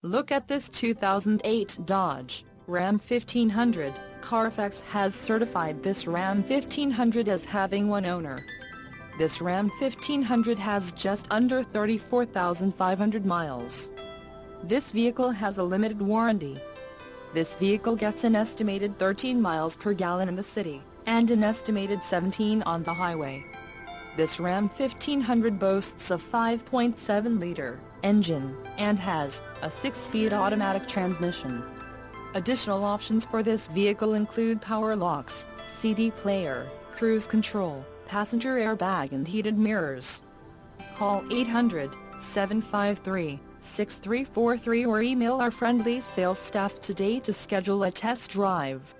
Look at this 2008 Dodge Ram 1500. Carfax has certified this Ram 1500 as having one owner. This Ram 1500 has just under 34,500 miles. This vehicle has a limited warranty. This vehicle gets an estimated 13 miles per gallon in the city, and an estimated 17 on the highway. This Ram 1500 boasts a 5.7-liter engine, and has a 6-speed automatic transmission. Additional options for this vehicle include power locks, CD player, cruise control, passenger airbag and heated mirrors. Call 800-753-6343 or email our friendly sales staff today to schedule a test drive.